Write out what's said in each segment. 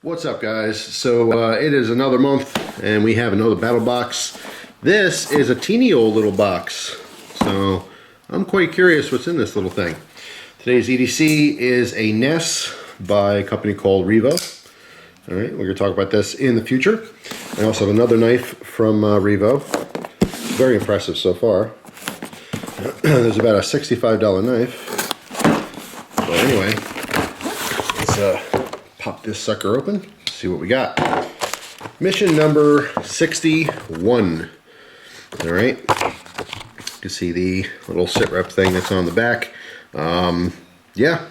What's up, guys? So it is another month and we have another battle box. This is a teeny old little box, so I'm quite curious what's in this little thing. Today's EDC is a NES by a company called REVO. All right, we're going to talk about this in the future. I also have another knife from REVO. Very impressive so far. There's about a $65 knife. So anyway, let's pop this sucker open, see what we got. Mission number 61. All right, you can see the little sit rep thing that's on the back. Yeah,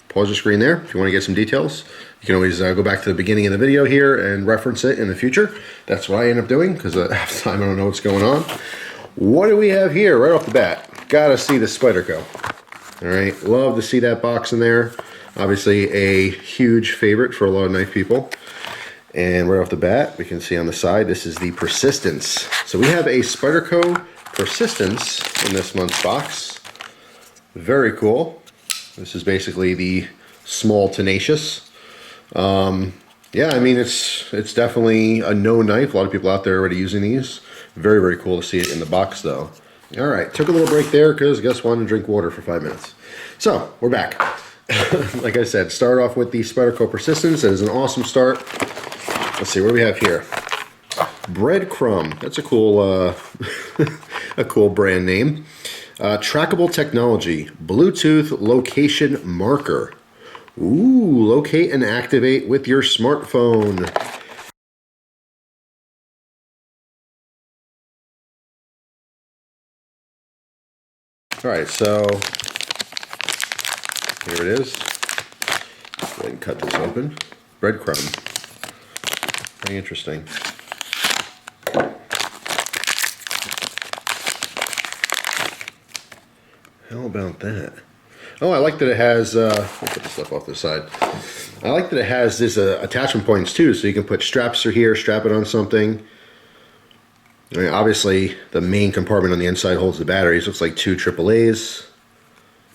pause the screen there if you want to get some details. You can always go back to the beginning of the video here and reference it in the future. That's what I end up doing because half the time I don't know what's going on. What do we have here right off the bat? Gotta see the Spyderco. All right, love to see that box in there. Obviously a huge favorite for a lot of knife people. And right off the bat, we can see on the side, this is the Persistence. So we have a Spyderco Persistence in this month's box. Very cool. This is basically the small tenacious. Yeah, I mean, it's definitely a known knife. A lot of people out there are already using these. Very, very cool to see it in the box though. All right, took a little break there because I guess wanted to drink water for 5 minutes. So we're back. Like I said, start off with the Spyderco Persistence. That is an awesome start. Let's see, what do we have here? Breadcrumb. That's a cool, a cool brand name. Trackable technology. Bluetooth location marker. Ooh, locate and activate with your smartphone. All right, so here it is. Go ahead and cut this open. Breadcrumb. Very interesting. How about that? Oh, I like that it has, I'll put the stuff off the side. I like that it has this attachment points too, so you can put straps through here, strap it on something. I mean, obviously, the main compartment on the inside holds the batteries. Looks like 2 AAAs.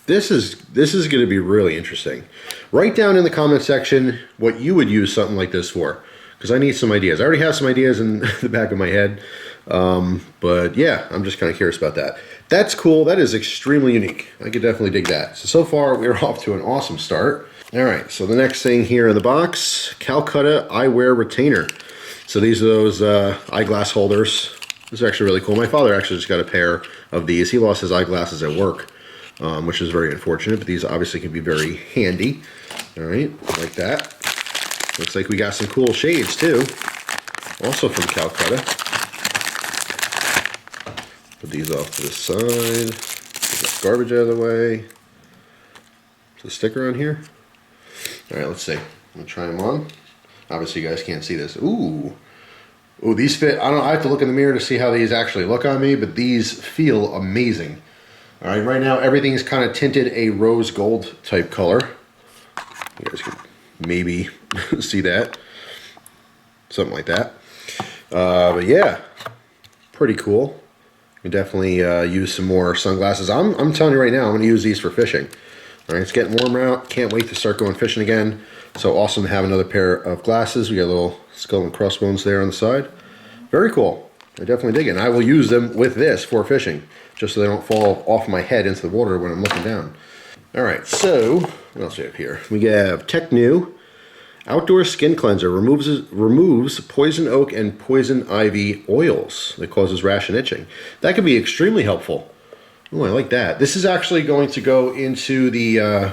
This is going to be really interesting. Write down in the comment section what you would use something like this for, because I need some ideas. I already have some ideas in the back of my head, but yeah, I'm just kind of curious about that. That's cool. That is extremely unique. I could definitely dig that. So far, we're off to an awesome start. All right, so the next thing here in the box, Calcutta Eyewear Retainer. So these are those eyeglass holders. This is actually really cool. My father actually just got a pair of these. He lost his eyeglasses at work, which is very unfortunate, but these obviously can be very handy. All right, like that. Looks like we got some cool shades too, also from Calcutta. Put these off to the side. Get that garbage out of the way. Is the sticker on here? All right, let's see. I'm gonna try them on. Obviously, you guys can't see this. Ooh. Ooh, these fit. I have to look in the mirror to see how these actually look on me, but these feel amazing. All right, right now everything is kind of tinted a rose gold type color. You guys can maybe see that. Something like that. But yeah, pretty cool. You can definitely use some more sunglasses. I'm telling you right now, I'm going to use these for fishing. All right, it's getting warmer out. Can't wait to start going fishing again. So awesome to have another pair of glasses. We got a little skull and crossbones there on the side. Very cool. I definitely dig it. And I will use them with this for fishing, just so they don't fall off my head into the water when I'm looking down. All right, so what else do we have here? We have Technu Outdoor Skin Cleanser. Removes poison oak and poison ivy oils that causes rash and itching. That could be extremely helpful. Oh, I like that. This is actually going to go into the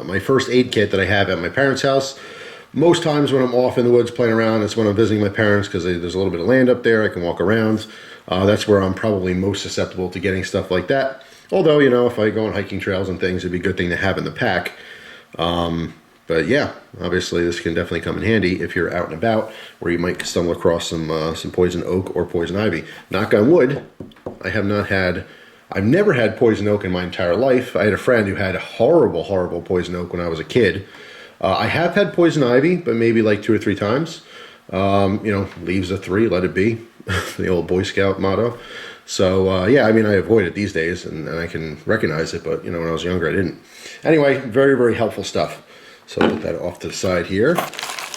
my first aid kit that I have at my parents' house. Most times when I'm off in the woods playing around, it's when I'm visiting my parents because there's a little bit of land up there. I can walk around. That's where I'm probably most susceptible to getting stuff like that. Although, you know, if I go on hiking trails and things, it'd be a good thing to have in the pack. But yeah, obviously this can definitely come in handy if you're out and about where you might stumble across some poison oak or poison ivy. Knock on wood, I've never had poison oak in my entire life. I had a friend who had horrible, horrible poison oak when I was a kid. I have had poison ivy, but maybe like 2 or 3 times. You know, leaves a 3, let it be. The old Boy Scout motto. So yeah, I mean, I avoid it these days and I can recognize it, but you know, when I was younger, I didn't. Anyway, very, very helpful stuff. So I'll put that off to the side here.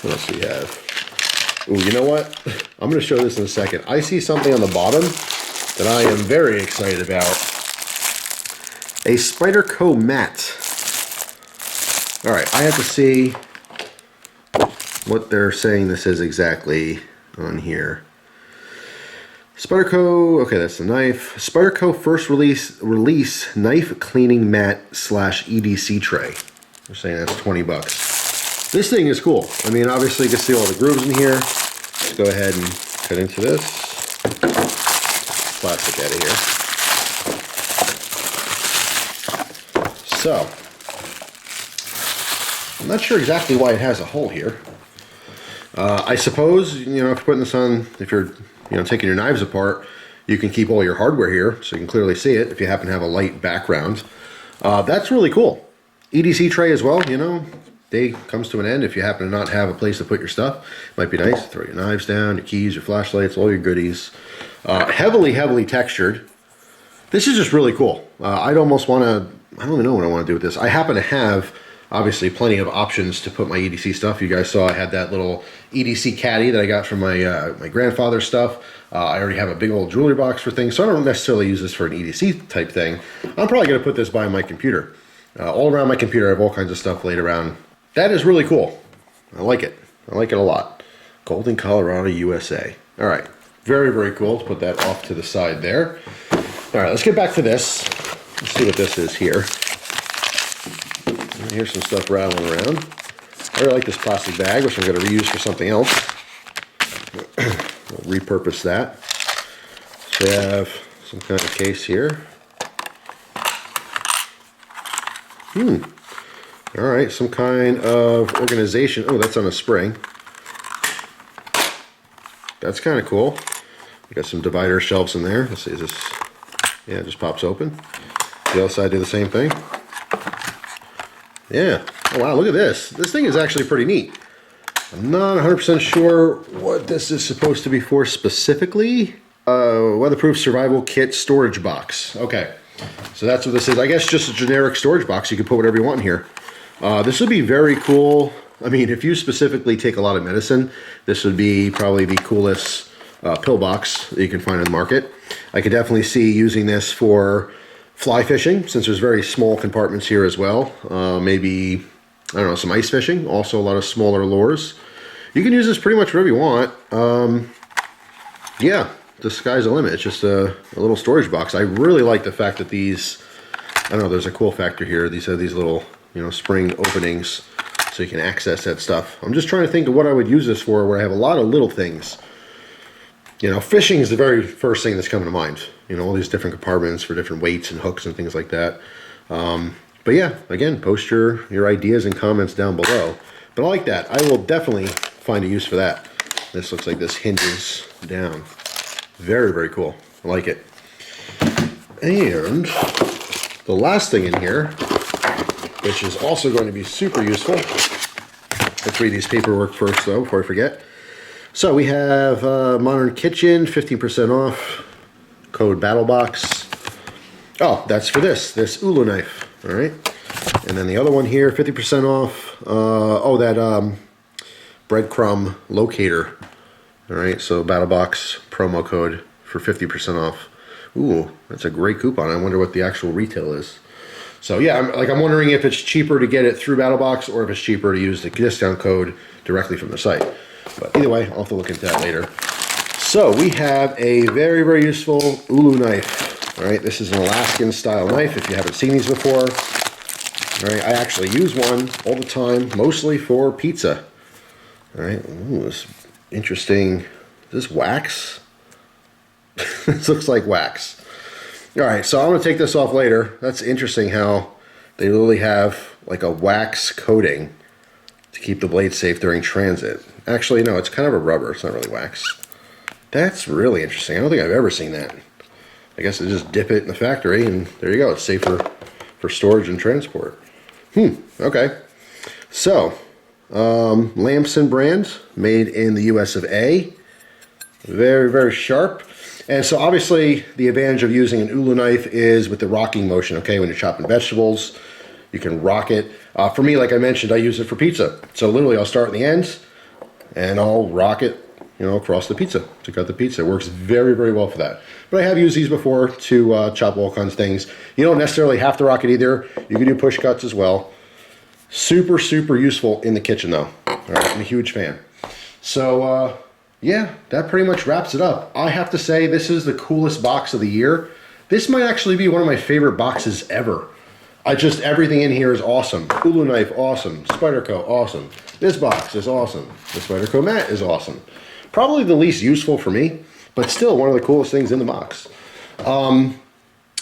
What else do we have? Ooh, you know what? I'm going to show this in a second. I see something on the bottom that I am very excited about. A Spyderco mat. All right, I have to see what they're saying this is exactly on here. Spyderco, okay, that's the knife. Spyderco first release knife cleaning mat / EDC tray. They're saying that's 20 bucks. This thing is cool. I mean, obviously you can see all the grooves in here. Let's go ahead and cut into this. Plastic out of here. So, I'm not sure exactly why it has a hole here. I suppose, you know, if you're putting this on, if you're, you know, taking your knives apart, you can keep all your hardware here so you can clearly see it if you happen to have a light background. That's really cool. EDC tray as well, you know, day comes to an end. If you happen to not have a place to put your stuff, it might be nice to throw your knives down, your keys, your flashlights, all your goodies. Heavily textured. This is just really cool. I'd almost want to, I don't even know what I want to do with this. I happen to have, obviously, plenty of options to put my EDC stuff. You guys saw I had that little EDC caddy that I got from my my grandfather's stuff. I already have a big old jewelry box for things, so I don't necessarily use this for an EDC type thing. I'm probably going to put this by my computer. All around my computer, I have all kinds of stuff laid around. That is really cool. I like it. I like it a lot. Golden, Colorado, USA. All right. Very, very cool. Let's put that off to the side there. All right, let's get back to this. Let's see what this is here. Here's some stuff rattling around. I really like this plastic bag, which I'm going to reuse for something else. We'll repurpose that. So we have some kind of case here. All right, some kind of organization. Oh, that's on a spring. That's kind of cool. We got some divider shelves in there. Let's see, is this, yeah, it just pops open. The other side do the same thing. Yeah. Oh, wow, look at this. This thing is actually pretty neat. I'm not 100% sure what this is supposed to be for specifically. Weatherproof survival kit storage box. Okay. So that's what this is. I guess just a generic storage box. You can put whatever you want in here. This would be very cool. I mean, if you specifically take a lot of medicine, this would be probably the coolest pill box that you can find on the market. I could definitely see using this for fly fishing, since there's very small compartments here as well. Maybe, I don't know, some ice fishing. Also a lot of smaller lures. You can use this pretty much wherever you want. Yeah, the sky's the limit. It's just a little storage box. I really like the fact that these, I don't know, there's a cool factor here. These have these little, you know, spring openings so you can access that stuff. I'm just trying to think of what I would use this for, where I have a lot of little things. You know, fishing is the very first thing that's coming to mind. You know, all these different compartments for different weights and hooks and things like that. But yeah, again, post your ideas and comments down below. But I like that. I will definitely find a use for that. This looks like this hinges down. Very, very cool. I like it. And the last thing in here, which is also going to be super useful. Let's read these paperwork first, though, before I forget. So we have Modern Kitchen, 15% off. Code BATTLBOX. Oh, that's for this Ulu knife. All right. And then the other one here, 50% off. Oh, that breadcrumb locator. All right. So BATTLBOX promo code for 50% off. Ooh, that's a great coupon. I wonder what the actual retail is. So yeah, I'm wondering if it's cheaper to get it through BATTLBOX or if it's cheaper to use the discount code directly from the site. But either way, I'll have to look into that later. So we have a very, very useful Ulu knife. All right, this is an Alaskan style knife if you haven't seen these before. All right, I actually use one all the time, mostly for pizza. All right, ooh, this interesting. Is this wax? This looks like wax. All right, so I'm gonna take this off later. That's interesting how they literally have like a wax coating to keep the blade safe during transit. Actually, no, it's kind of a rubber. It's not really wax. That's really interesting. I don't think I've ever seen that. I guess they just dip it in the factory and there you go. It's safer for storage and transport. Okay. So, Lamson brand, made in the US of A. Very, very sharp. And so obviously the advantage of using an Ulu knife is with the rocking motion, okay? When you're chopping vegetables, you can rock it. For me, like I mentioned, I use it for pizza. So literally I'll start in the end, and I'll rock it, you know, across the pizza to cut the pizza. It works very, very well for that. But I have used these before to chop all kinds of things. You don't necessarily have to rock it either. You can do push cuts as well. Super, super useful in the kitchen though. All right, I'm a huge fan. So yeah, that pretty much wraps it up. I have to say this is the coolest box of the year. This might actually be one of my favorite boxes ever. Everything in here is awesome. Ulu Knife, awesome. Spyderco, awesome. This box is awesome. The Spyderco mat is awesome. Probably the least useful for me, but still one of the coolest things in the box.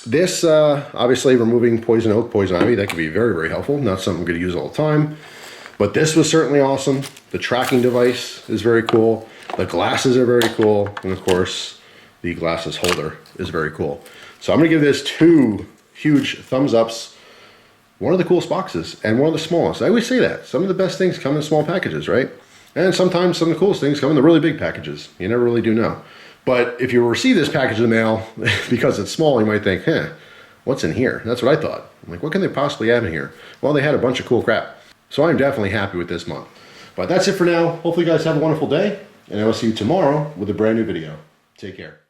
This, obviously removing poison oak, poison ivy, that could be very, very helpful. Not something I'm going to use all the time. But this was certainly awesome. The tracking device is very cool. The glasses are very cool. And of course, the glasses holder is very cool. So I'm going to give this 2 huge thumbs ups. One of the coolest boxes and one of the smallest. I always say that. Some of the best things come in small packages, right? And sometimes some of the coolest things come in the really big packages. You never really do know. But if you receive this package in the mail, because it's small, you might think, what's in here? That's what I thought. I'm like, what can they possibly have in here? Well, they had a bunch of cool crap. So I'm definitely happy with this month. But that's it for now. Hopefully you guys have a wonderful day. And I will see you tomorrow with a brand new video. Take care.